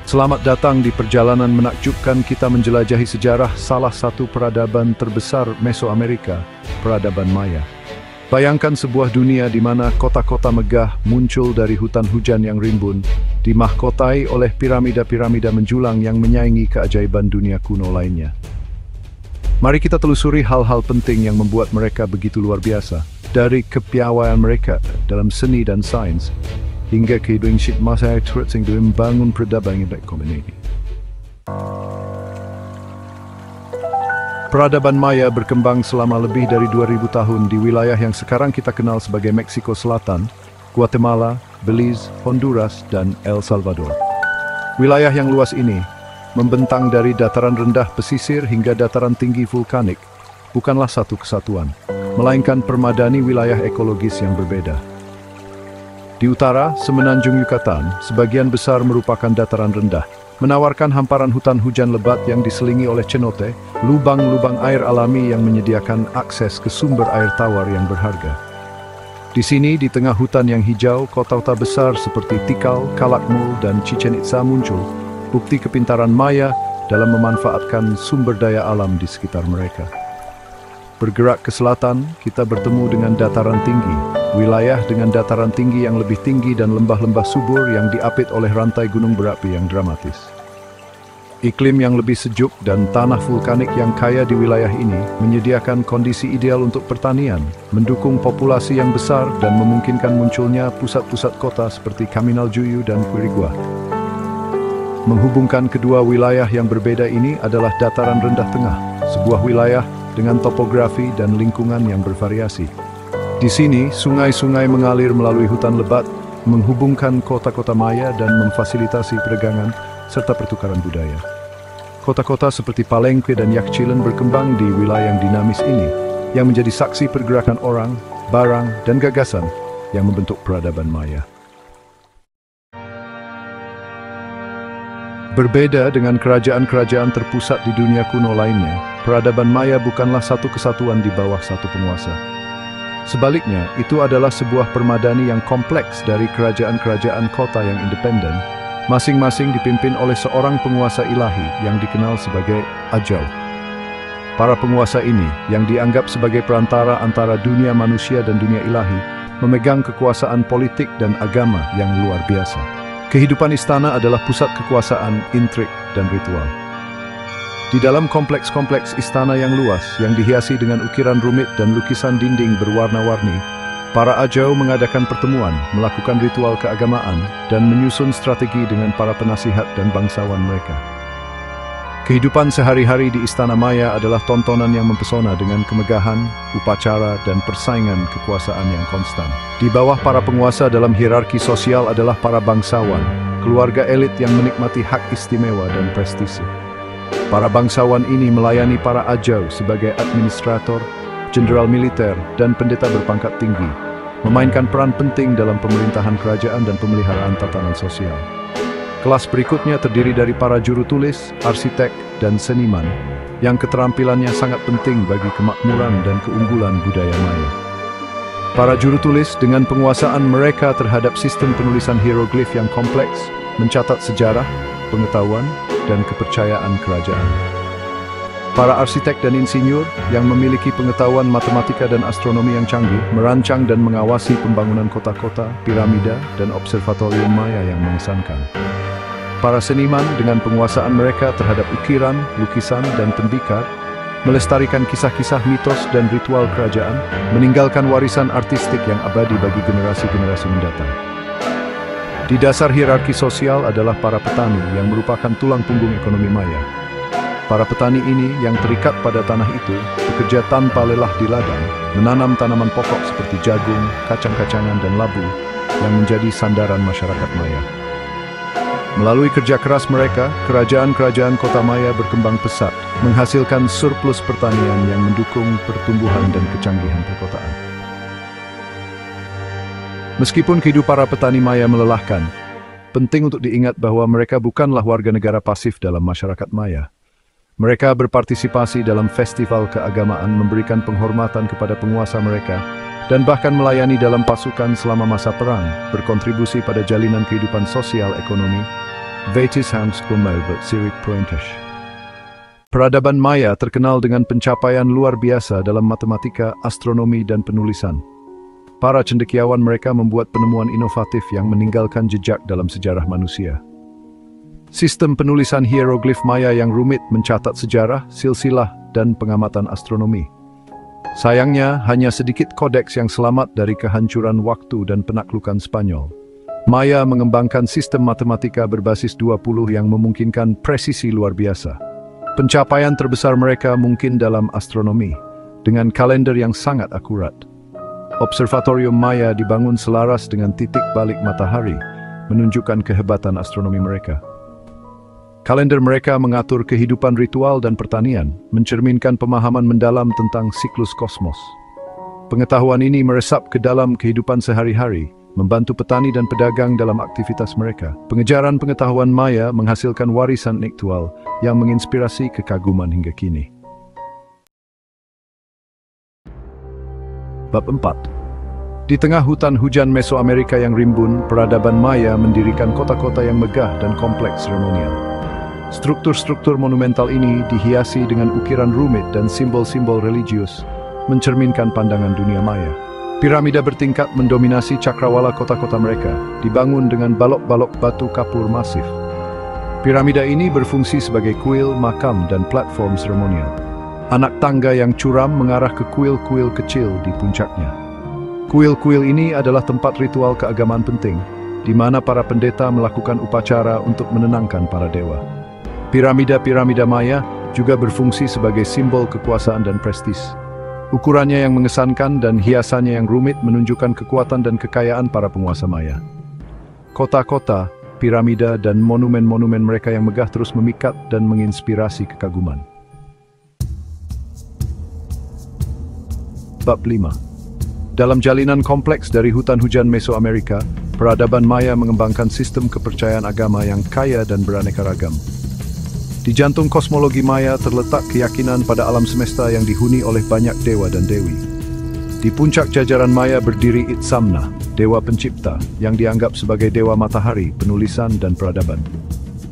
Selamat datang di perjalanan menakjubkan kita menjelajahi sejarah salah satu peradaban terbesar Mesoamerika, peradaban Maya. Bayangkan sebuah dunia di mana kota-kota megah muncul dari hutan hujan yang rimbun, dimahkotai oleh piramida-piramida menjulang yang menyaingi keajaiban dunia kuno lainnya. Mari kita telusuri hal-hal penting yang membuat mereka begitu luar biasa, dari kepiawaian mereka dalam seni dan sains, hingga kehidupan masa turut yang membangun peradaban yang ini. Peradaban Maya berkembang selama lebih dari 2000 tahun di wilayah yang sekarang kita kenal sebagai Meksiko Selatan, Guatemala, Belize, Honduras, dan El Salvador. Wilayah yang luas ini membentang dari dataran rendah pesisir hingga dataran tinggi vulkanik, bukanlah satu kesatuan, melainkan permadani wilayah ekologis yang berbeda. Di utara, semenanjung Yucatan, sebagian besar merupakan dataran rendah, menawarkan hamparan hutan hujan lebat yang diselingi oleh cenote, lubang-lubang air alami yang menyediakan akses ke sumber air tawar yang berharga. Di sini, di tengah hutan yang hijau, kota-kota besar seperti Tikal, Calakmul, dan Chichen Itza muncul, bukti kepintaran Maya dalam memanfaatkan sumber daya alam di sekitar mereka. Bergerak ke selatan, kita bertemu dengan dataran tinggi, wilayah dengan dataran tinggi yang lebih tinggi dan lembah-lembah subur yang diapit oleh rantai gunung berapi yang dramatis. Iklim yang lebih sejuk dan tanah vulkanik yang kaya di wilayah ini menyediakan kondisi ideal untuk pertanian, mendukung populasi yang besar dan memungkinkan munculnya pusat-pusat kota seperti Caminaljuyu dan Quirigua. Menghubungkan kedua wilayah yang berbeda ini adalah dataran rendah tengah, sebuah wilayah dengan topografi dan lingkungan yang bervariasi. Di sini, sungai-sungai mengalir melalui hutan lebat, menghubungkan kota-kota Maya dan memfasilitasi perdagangan serta pertukaran budaya. Kota-kota seperti Palenque dan Yaxchilan berkembang di wilayah yang dinamis ini, yang menjadi saksi pergerakan orang, barang, dan gagasan yang membentuk peradaban Maya. Berbeda dengan kerajaan-kerajaan terpusat di dunia kuno lainnya, peradaban Maya bukanlah satu kesatuan di bawah satu penguasa. Sebaliknya, itu adalah sebuah permadani yang kompleks dari kerajaan-kerajaan kota yang independen, masing-masing dipimpin oleh seorang penguasa ilahi yang dikenal sebagai Ajau. Para penguasa ini, yang dianggap sebagai perantara antara dunia manusia dan dunia ilahi, memegang kekuasaan politik dan agama yang luar biasa. Kehidupan istana adalah pusat kekuasaan, intrik, dan ritual. Di dalam kompleks-kompleks istana yang luas, yang dihiasi dengan ukiran rumit dan lukisan dinding berwarna-warni, para Ajau mengadakan pertemuan, melakukan ritual keagamaan, dan menyusun strategi dengan para penasihat dan bangsawan mereka. Kehidupan sehari-hari di Istana Maya adalah tontonan yang mempesona dengan kemegahan, upacara, dan persaingan kekuasaan yang konstan. Di bawah para penguasa dalam hierarki sosial adalah para bangsawan, keluarga elit yang menikmati hak istimewa dan prestise. Para bangsawan ini melayani para Ajau sebagai administrator, jenderal militer, dan pendeta berpangkat tinggi, memainkan peran penting dalam pemerintahan kerajaan dan pemeliharaan tatanan sosial. Kelas berikutnya terdiri dari para juru tulis, arsitek, dan seniman, yang keterampilannya sangat penting bagi kemakmuran dan keunggulan budaya Maya. Para juru tulis dengan penguasaan mereka terhadap sistem penulisan hieroglif yang kompleks, mencatat sejarah, pengetahuan, dan kepercayaan kerajaan. Para arsitek dan insinyur yang memiliki pengetahuan matematika dan astronomi yang canggih, merancang dan mengawasi pembangunan kota-kota, piramida, dan observatorium Maya yang mengesankan. Para seniman dengan penguasaan mereka terhadap ukiran, lukisan, dan tembikar, melestarikan kisah-kisah mitos dan ritual kerajaan, meninggalkan warisan artistik yang abadi bagi generasi-generasi mendatang. Di dasar hierarki sosial adalah para petani yang merupakan tulang punggung ekonomi Maya. Para petani ini yang terikat pada tanah itu bekerja tanpa lelah di ladang, menanam tanaman pokok seperti jagung, kacang-kacangan, dan labu yang menjadi sandaran masyarakat Maya. Melalui kerja keras mereka, kerajaan-kerajaan kota Maya berkembang pesat, menghasilkan surplus pertanian yang mendukung pertumbuhan dan kecanggihan perkotaan. Meskipun kehidupan para petani Maya melelahkan, penting untuk diingat bahwa mereka bukanlah warga negara pasif dalam masyarakat Maya. Mereka berpartisipasi dalam festival keagamaan, memberikan penghormatan kepada penguasa mereka, dan bahkan melayani dalam pasukan selama masa perang, berkontribusi pada jalinan kehidupan sosial ekonomi, Vetis Hans Melbert Sirik Pointish. Peradaban Maya terkenal dengan pencapaian luar biasa dalam matematika, astronomi, dan penulisan. Para cendekiawan mereka membuat penemuan inovatif yang meninggalkan jejak dalam sejarah manusia. Sistem penulisan hieroglif Maya yang rumit mencatat sejarah, silsilah, dan pengamatan astronomi. Sayangnya, hanya sedikit kodeks yang selamat dari kehancuran waktu dan penaklukan Spanyol. Maya mengembangkan sistem matematika berbasis 20 yang memungkinkan presisi luar biasa. Pencapaian terbesar mereka mungkin dalam astronomi, dengan kalender yang sangat akurat. Observatorium Maya dibangun selaras dengan titik balik matahari, menunjukkan kehebatan astronomi mereka. Kalender mereka mengatur kehidupan ritual dan pertanian, mencerminkan pemahaman mendalam tentang siklus kosmos. Pengetahuan ini meresap ke dalam kehidupan sehari-hari, membantu petani dan pedagang dalam aktivitas mereka. Pengejaran pengetahuan Maya menghasilkan warisan intelektual yang menginspirasi kekaguman hingga kini. Bab 4. Di tengah hutan hujan Mesoamerika yang rimbun, peradaban Maya mendirikan kota-kota yang megah dan kompleks seremonial. Struktur-struktur monumental ini dihiasi dengan ukiran rumit dan simbol-simbol religius, mencerminkan pandangan dunia Maya. Piramida bertingkat mendominasi cakrawala kota-kota mereka, dibangun dengan balok-balok batu kapur masif. Piramida ini berfungsi sebagai kuil, makam, dan platform seremonial. Anak tangga yang curam mengarah ke kuil-kuil kecil di puncaknya. Kuil-kuil ini adalah tempat ritual keagamaan penting, di mana para pendeta melakukan upacara untuk menenangkan para dewa. Piramida-piramida Maya juga berfungsi sebagai simbol kekuasaan dan prestis. Ukurannya yang mengesankan dan hiasannya yang rumit menunjukkan kekuatan dan kekayaan para penguasa Maya. Kota-kota, piramida, dan monumen-monumen mereka yang megah terus memikat dan menginspirasi kekaguman. Bab 5. Dalam jalinan kompleks dari hutan hujan Mesoamerika, peradaban Maya mengembangkan sistem kepercayaan agama yang kaya dan beraneka ragam. Di jantung kosmologi Maya terletak keyakinan pada alam semesta yang dihuni oleh banyak dewa dan dewi. Di puncak jajaran Maya berdiri Itzamna, dewa pencipta, yang dianggap sebagai dewa matahari, penulisan, dan peradaban.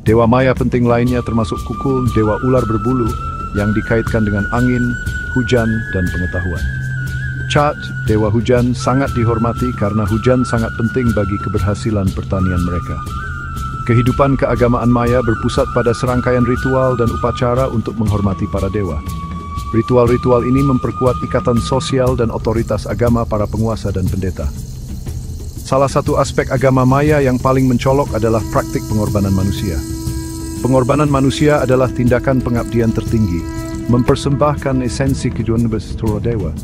Dewa Maya penting lainnya termasuk Kukul, dewa ular berbulu, yang dikaitkan dengan angin, hujan, dan pengetahuan. Chat, dewa hujan, sangat dihormati karena hujan sangat penting bagi keberhasilan pertanian mereka. Kehidupan keagamaan Maya berpusat pada serangkaian ritual dan upacara untuk menghormati para dewa. Ritual-ritual ini memperkuat ikatan sosial dan otoritas agama para penguasa dan pendeta. Salah satu aspek agama Maya yang paling mencolok adalah praktik pengorbanan manusia. Pengorbanan manusia adalah tindakan pengabdian tertinggi, mempersembahkan esensi kejujuran bersama dewa.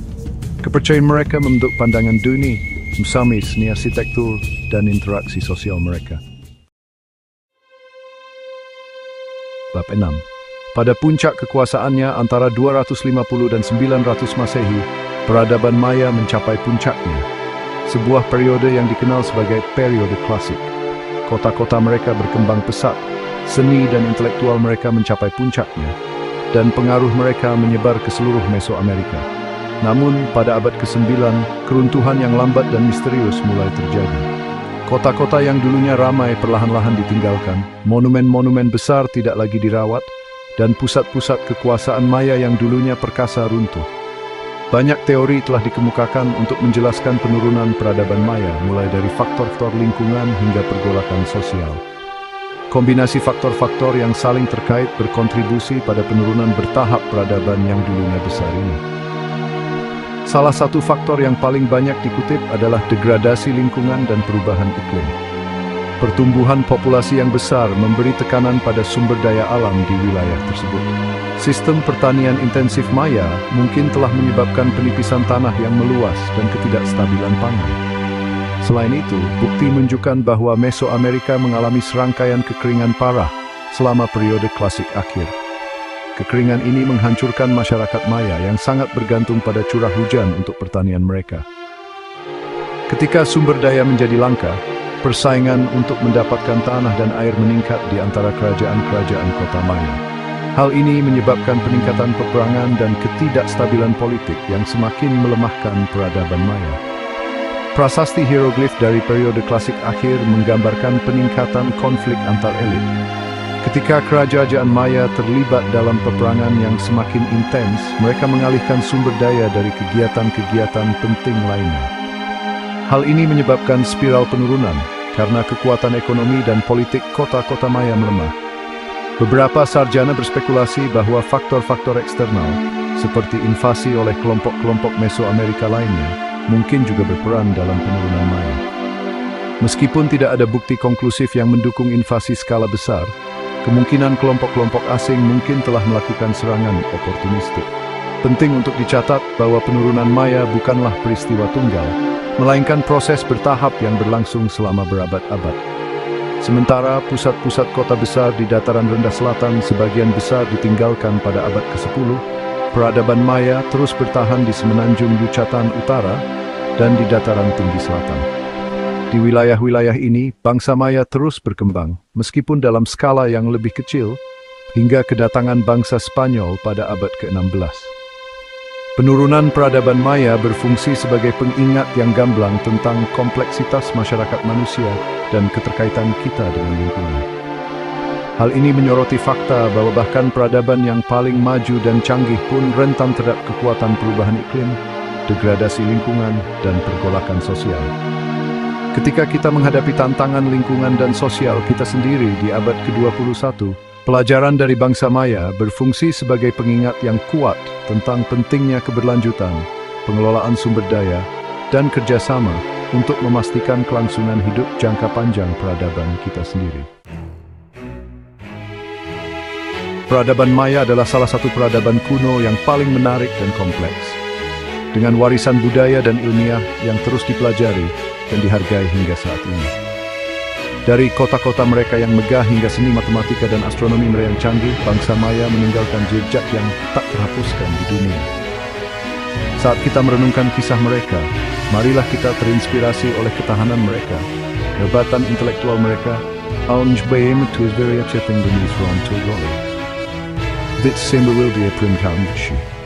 Kepercayaan mereka membentuk pandangan dunia, musami seni arsitektur, dan interaksi sosial mereka. Bab 6. Pada puncak kekuasaannya antara 250 dan 900 Masehi, peradaban Maya mencapai puncaknya. Sebuah periode yang dikenal sebagai periode klasik. Kota-kota mereka berkembang pesat, seni dan intelektual mereka mencapai puncaknya, dan pengaruh mereka menyebar ke seluruh Mesoamerika. Namun, pada abad ke-9, keruntuhan yang lambat dan misterius mulai terjadi. Kota-kota yang dulunya ramai perlahan-lahan ditinggalkan, monumen-monumen besar tidak lagi dirawat, dan pusat-pusat kekuasaan Maya yang dulunya perkasa runtuh. Banyak teori telah dikemukakan untuk menjelaskan penurunan peradaban Maya, mulai dari faktor-faktor lingkungan hingga pergolakan sosial. Kombinasi faktor-faktor yang saling terkait berkontribusi pada penurunan bertahap peradaban yang dulunya besar ini. Salah satu faktor yang paling banyak dikutip adalah degradasi lingkungan dan perubahan iklim. Pertumbuhan populasi yang besar memberi tekanan pada sumber daya alam di wilayah tersebut. Sistem pertanian intensif Maya mungkin telah menyebabkan penipisan tanah yang meluas dan ketidakstabilan pangan. Selain itu, bukti menunjukkan bahwa Mesoamerika mengalami serangkaian kekeringan parah selama periode klasik akhir. Kekeringan ini menghancurkan masyarakat Maya yang sangat bergantung pada curah hujan untuk pertanian mereka. Ketika sumber daya menjadi langka, persaingan untuk mendapatkan tanah dan air meningkat di antara kerajaan-kerajaan kota Maya. Hal ini menyebabkan peningkatan peperangan dan ketidakstabilan politik yang semakin melemahkan peradaban Maya. Prasasti hieroglif dari periode klasik akhir menggambarkan peningkatan konflik antar elit. Ketika kerajaan Maya terlibat dalam peperangan yang semakin intens, mereka mengalihkan sumber daya dari kegiatan-kegiatan penting lainnya. Hal ini menyebabkan spiral penurunan, karena kekuatan ekonomi dan politik kota-kota Maya melemah. Beberapa sarjana berspekulasi bahwa faktor-faktor eksternal, seperti invasi oleh kelompok-kelompok Mesoamerika lainnya, mungkin juga berperan dalam penurunan Maya. Meskipun tidak ada bukti konklusif yang mendukung invasi skala besar, kemungkinan kelompok-kelompok asing mungkin telah melakukan serangan oportunistik. Penting untuk dicatat bahwa penurunan Maya bukanlah peristiwa tunggal, melainkan proses bertahap yang berlangsung selama berabad-abad. Sementara pusat-pusat kota besar di dataran rendah selatan sebagian besar ditinggalkan pada abad ke-10, peradaban Maya terus bertahan di semenanjung Yucatan Utara dan di dataran tinggi selatan. Di wilayah-wilayah ini, bangsa Maya terus berkembang, meskipun dalam skala yang lebih kecil, hingga kedatangan bangsa Spanyol pada abad ke-16. Penurunan peradaban Maya berfungsi sebagai pengingat yang gamblang tentang kompleksitas masyarakat manusia dan keterkaitan kita dengan lingkungan. Hal ini menyoroti fakta bahwa bahkan peradaban yang paling maju dan canggih pun rentan terhadap kekuatan perubahan iklim, degradasi lingkungan, dan pergolakan sosial. Ketika kita menghadapi tantangan lingkungan dan sosial kita sendiri di abad ke-21, pelajaran dari bangsa Maya berfungsi sebagai pengingat yang kuat tentang pentingnya keberlanjutan, pengelolaan sumber daya, dan kerjasama untuk memastikan kelangsungan hidup jangka panjang peradaban kita sendiri. Peradaban Maya adalah salah satu peradaban kuno yang paling menarik dan kompleks, dengan warisan budaya dan ilmiah yang terus dipelajari dan dihargai hingga saat ini. Dari kota-kota mereka yang megah hingga seni matematika dan astronomi mereka yang canggih, bangsa Maya meninggalkan jejak yang tak terhapuskan di dunia. Saat kita merenungkan kisah mereka, marilah kita terinspirasi oleh ketahanan mereka, kehebatan intelektual mereka, This symbol will be a prim country.